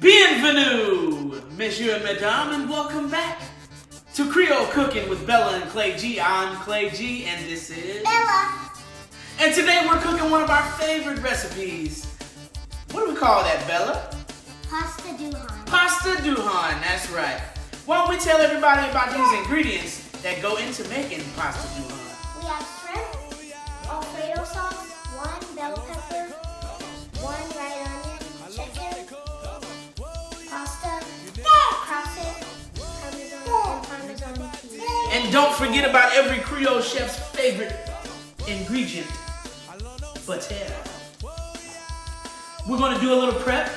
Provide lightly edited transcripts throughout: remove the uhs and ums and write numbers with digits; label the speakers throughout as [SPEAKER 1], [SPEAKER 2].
[SPEAKER 1] Bienvenue, Monsieur and Madame, and welcome back to Creole Cooking with Bella and Clay G. I'm Clay G, and this is
[SPEAKER 2] Bella.
[SPEAKER 1] And today we're cooking one of our favorite recipes. What do we call that, Bella?
[SPEAKER 2] Pasta Duhon.
[SPEAKER 1] Pasta Duhon, that's right. Why don't we tell everybody about these ingredients that go into making pasta Duhon?
[SPEAKER 2] We have shrimp, Alfredo sauce, 1 bell pepper, 1 red onion, chicken, pasta, crosses, Parmesan cheese.
[SPEAKER 1] And don't forget about every Creole chef's favorite ingredient, butter. We're gonna do a little prep,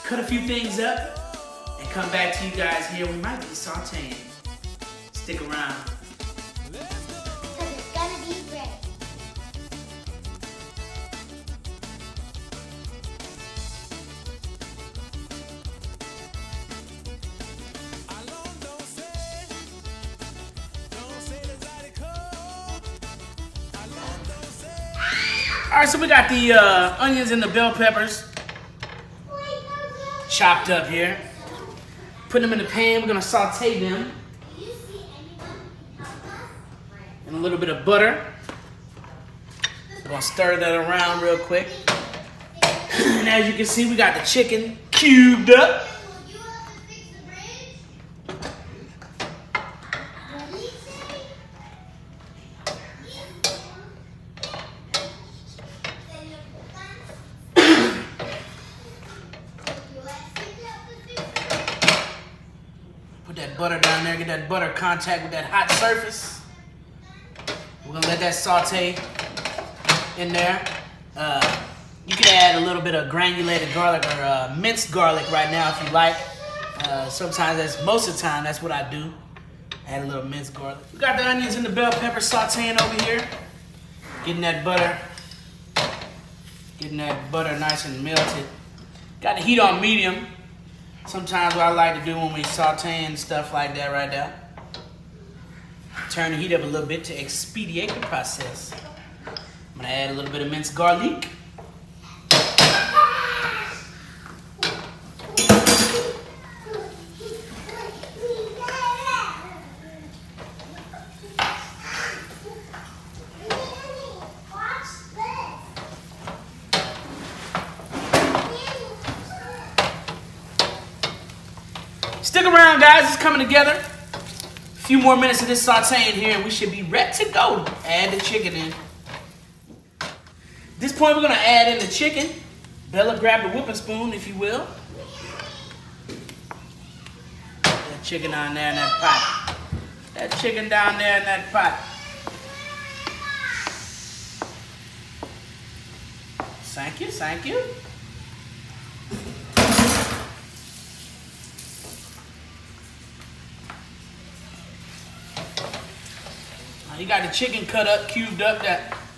[SPEAKER 1] cut a few things up, and come back to you guys here. We might be sauteing. Stick around.
[SPEAKER 2] Because it's gonna be ready.
[SPEAKER 1] All right, so we got the onions and the bell peppers chopped up here. Put them in the pan. We're gonna saute them in a little bit of butter. We're gonna stir that around real quick. And as you can see, we got the chicken cubed up. Put that butter down there, get that butter contact with that hot surface. We're gonna let that saute in there. You can add a little bit of granulated garlic or minced garlic right now if you like. Sometimes, most of the time, that's what I do. Add a little minced garlic. We got the onions and the bell pepper sauteing over here. Getting that butter nice and melted. Got the heat on medium. Sometimes what I like to do when we sauteing stuff like that right there, turn the heat up a little bit to expedite the process. I'm gonna add a little bit of minced garlic. Stick around, guys. It's coming together. A few more minutes of this sauteing here, and we should be ready to go. Add the chicken in. At this point, we're going to add in the chicken. Bella, grab the whipping spoon, if you will. That chicken down there in that pot. That chicken down there in that pot. Thank you, thank you. You got the chicken cut up, cubed up.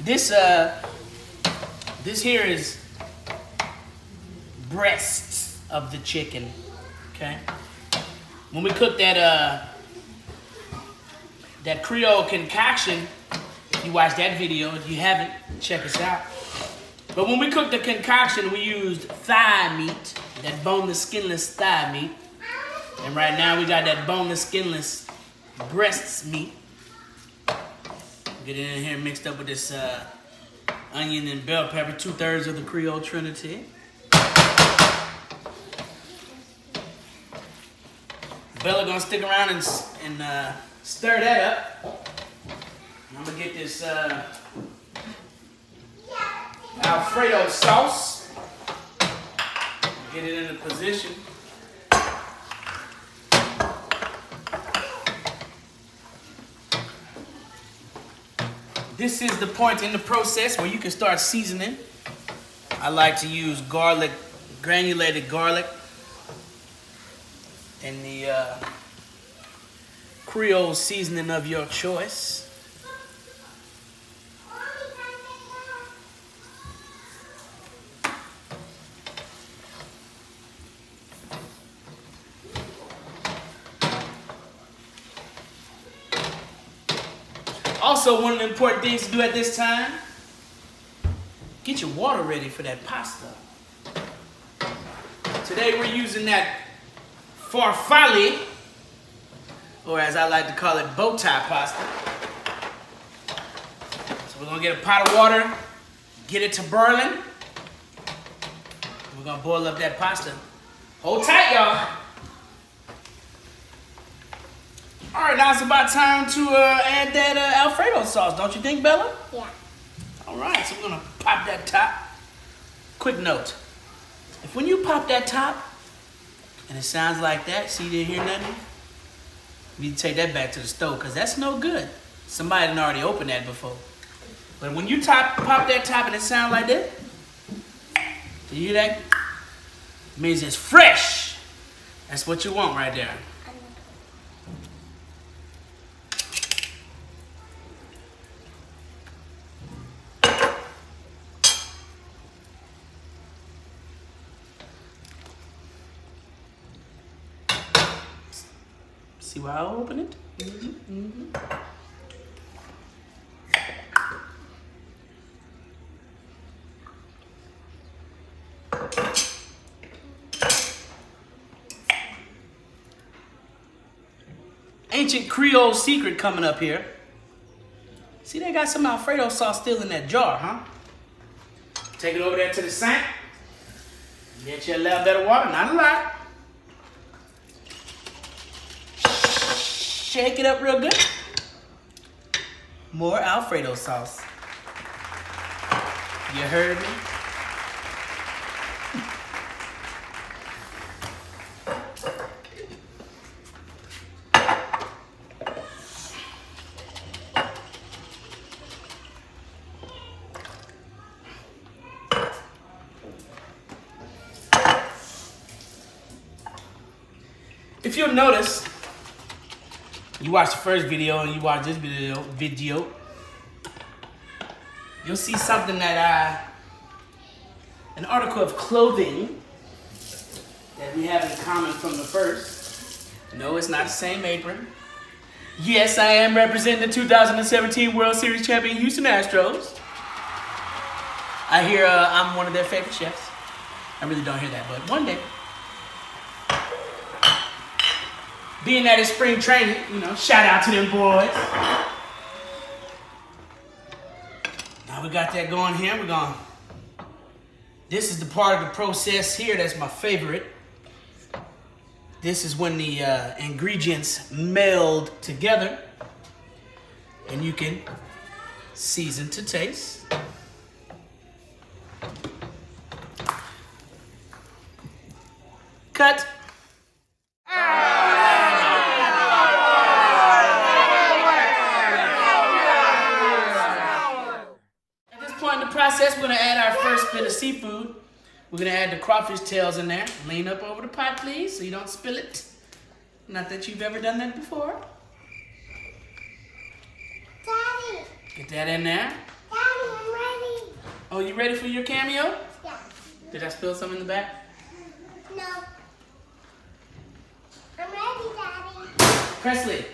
[SPEAKER 1] This here is breasts of the chicken. Okay. When we cook that Creole concoction, if you watch that video, if you haven't, check us out. But when we cook the concoction, we used thigh meat, that boneless, skinless thigh meat. And right now we got that boneless, skinless breasts meat. Get it in here mixed up with this onion and bell pepper, 2/3 of the Creole Trinity. Bella gonna stick around and stir that up. I'm gonna get this Alfredo sauce. Get it in a position. This is the point in the process where you can start seasoning. I like to use garlic, granulated garlic, and the Creole seasoning of your choice. Also, one of the important things to do at this time, get your water ready for that pasta. Today we're using that farfalle, or as I like to call it, bow tie pasta. So we're gonna get a pot of water, get it to boiling. We're gonna boil up that pasta. Hold tight, y'all. All right, now it's about time to add that Alfredo sauce, don't you think, Bella?
[SPEAKER 2] Yeah.
[SPEAKER 1] All right, so we're gonna pop that top. Quick note, if when you pop that top and it sounds like that, see you didn't hear nothing, you need to take that back to the stove because that's no good. Somebody done already opened that before. But when you pop that top and it sounds like that, you hear that? It means it's fresh. That's what you want right there. See why I open it? Ancient Creole secret coming up here. See, they got some Alfredo sauce still in that jar, huh? Take it over there to the sink. Get you a little bit of water, not a lot. Shake it up real good. More Alfredo sauce. You heard me? If you'll notice, you watch the first video and you watch this video, you'll see something that an article of clothing that we have in common from the first. No, it's not the same apron. Yes, I am representing the 2017 World Series champion Houston Astros. I hear I'm one of their favorite chefs. I really don't hear that, but one day. Being that it's spring training, you know, shout out to them boys. Now we got that going here. This is the part of the process here that's my favorite. This is when the ingredients meld together and you can season to taste. Cut. Process, we're gonna add our first bit of seafood. We're gonna add the crawfish tails in there. Lean up over the pot, please, so you don't spill it. Not that you've ever done that before.
[SPEAKER 2] Daddy.
[SPEAKER 1] Get that in there.
[SPEAKER 2] Daddy, I'm ready.
[SPEAKER 1] Oh, you ready for your cameo?
[SPEAKER 2] Yeah.
[SPEAKER 1] Did I spill some in the back?
[SPEAKER 2] No. I'm ready, Daddy.
[SPEAKER 1] Presley,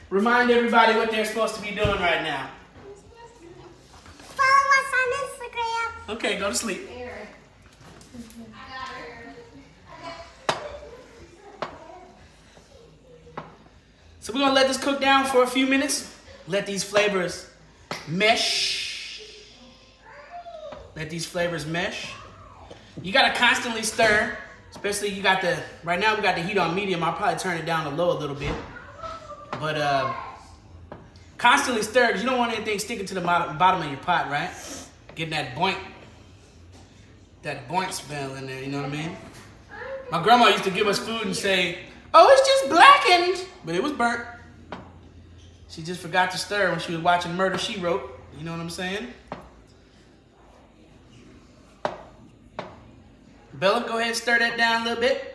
[SPEAKER 1] remind everybody what they're supposed to be doing right now.
[SPEAKER 2] Follow us on Instagram.
[SPEAKER 1] Okay, go to sleep. So we're gonna let this cook down for a few minutes. Let these flavors mesh. Let these flavors mesh. You gotta constantly stir, especially right now we got the heat on medium. I'll probably turn it down to low a little bit. But constantly stir, because you don't want anything sticking to the bottom of your pot, right? Getting that boink smell in there, you know what I mean? My grandma used to give us food and say, oh, it's just blackened, but it was burnt. She just forgot to stir when she was watching Murder, She Wrote, you know what I'm saying? Bella, go ahead and stir that down a little bit.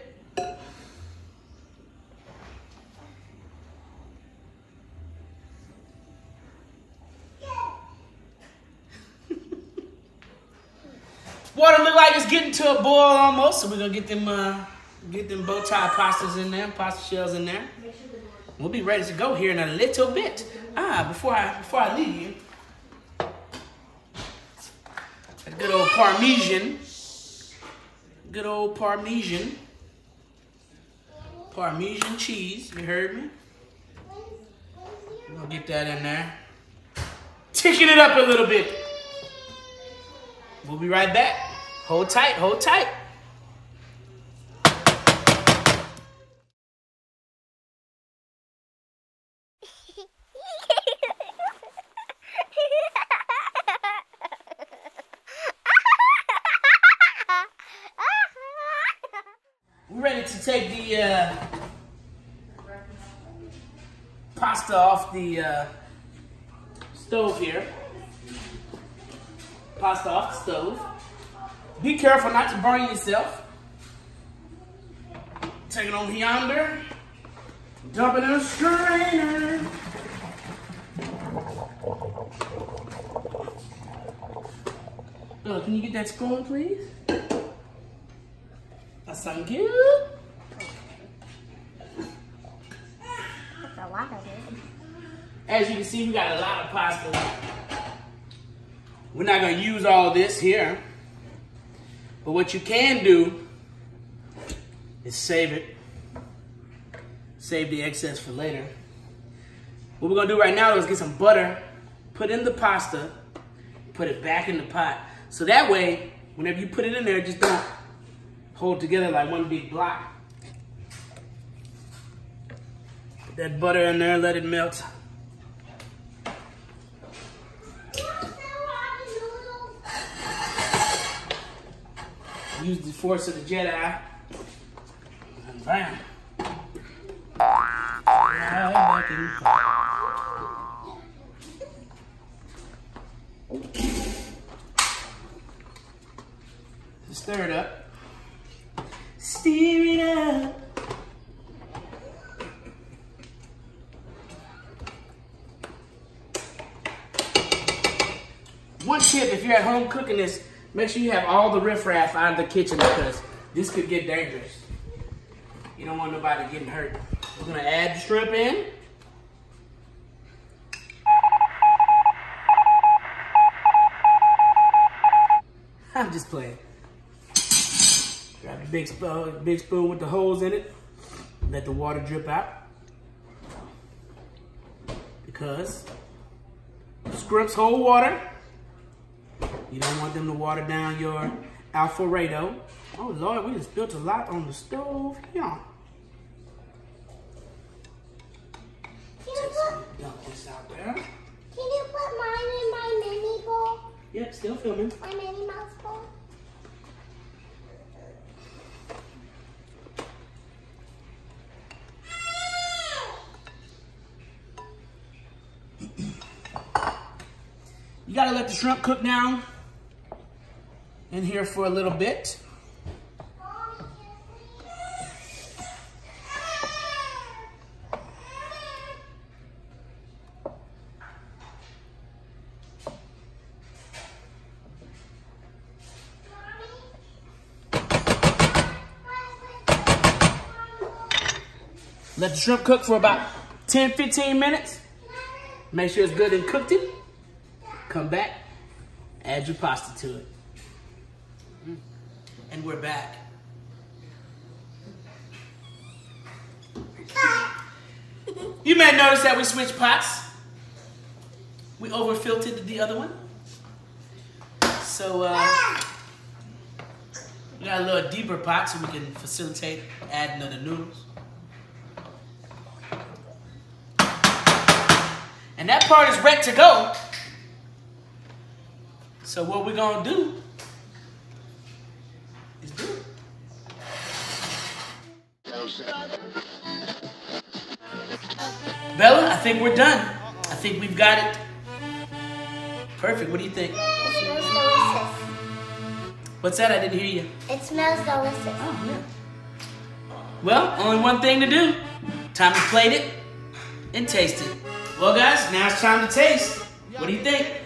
[SPEAKER 1] Water look like it's getting to a boil almost, so we're gonna get them bow tie pastas in there, pasta shells in there. We'll be ready to go here in a little bit. Before I leave you, that good old Parmesan. good old Parmesan cheese. You heard me? We're gonna get that in there. Thicken it up a little bit. We'll be right back. Hold tight, hold tight. We're ready to take the pasta off the stove here. Pasta off the stove. Be careful not to burn yourself. Take it on yonder. Dump it in a strainer. Can you get that spoon, please? Thank you.
[SPEAKER 2] That's a lot of it.
[SPEAKER 1] As you can see, we got a lot of pasta. We're not going to use all this here. But what you can do is save it. Save the excess for later. What we're going to do right now is get some butter, put in the pasta, put it back in the pot. So that way, whenever you put it in there, just don't hold together like one big block. Put that butter in there, let it melt. Use the force of the Jedi. And bam. Right back in. Stir it up. Stir it up. One tip, if you're at home cooking this, make sure you have all the riffraff out of the kitchen because this could get dangerous. You don't want nobody getting hurt. We're gonna add the shrimp in. I'm just playing. Grab a big spoon with the holes in it. Let the water drip out. Because shrimps hold water. You don't want them to water down your Alfredo. Oh Lord, we just built a lot on the stove. Yeah. Dump this out there.
[SPEAKER 2] Can you put mine in my mini bowl?
[SPEAKER 1] Yep, still filming.
[SPEAKER 2] My Minnie Mouse bowl?
[SPEAKER 1] You gotta let the shrimp cook down in here for a little bit. Let the shrimp cook for about 10-15 minutes. Make sure it's good and cooked it. Come back, add your pasta to it. And we're back. You may notice that we switched pots. We over-filtered the other one. So, we got a little deeper pot so we can facilitate adding of the noodles. And that part is ready to go. So what we're gonna do is do it. Bella, I think we're done. I think we've got it perfect. What do you think?
[SPEAKER 2] It smells delicious.
[SPEAKER 1] What's that? I didn't hear you.
[SPEAKER 2] It smells delicious.
[SPEAKER 1] Oh, yeah. Well, only one thing to do. Time to plate it and taste it. Well, guys, now it's time to taste. What do you think?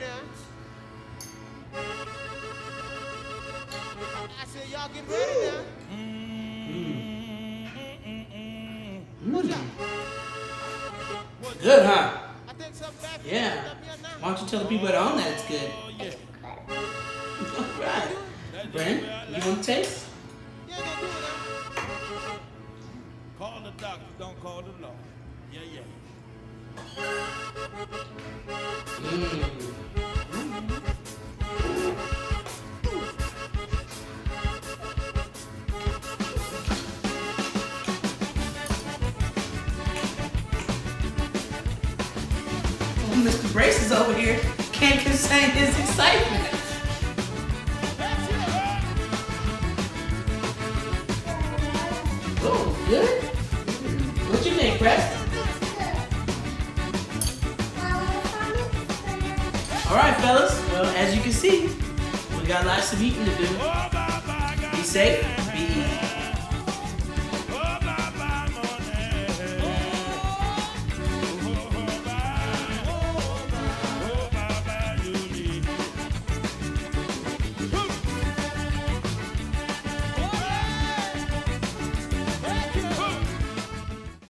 [SPEAKER 1] Good, huh? Yeah. Why don't you tell the people at home that it's good?
[SPEAKER 2] It's good.
[SPEAKER 1] All right. Brent, you want to taste? Mr. Brace is over here, can't contain his excitement. Oh, good. What you think, Preston? All right, fellas. Well, as you can see, we got lots of eating to do. Be safe, be easy.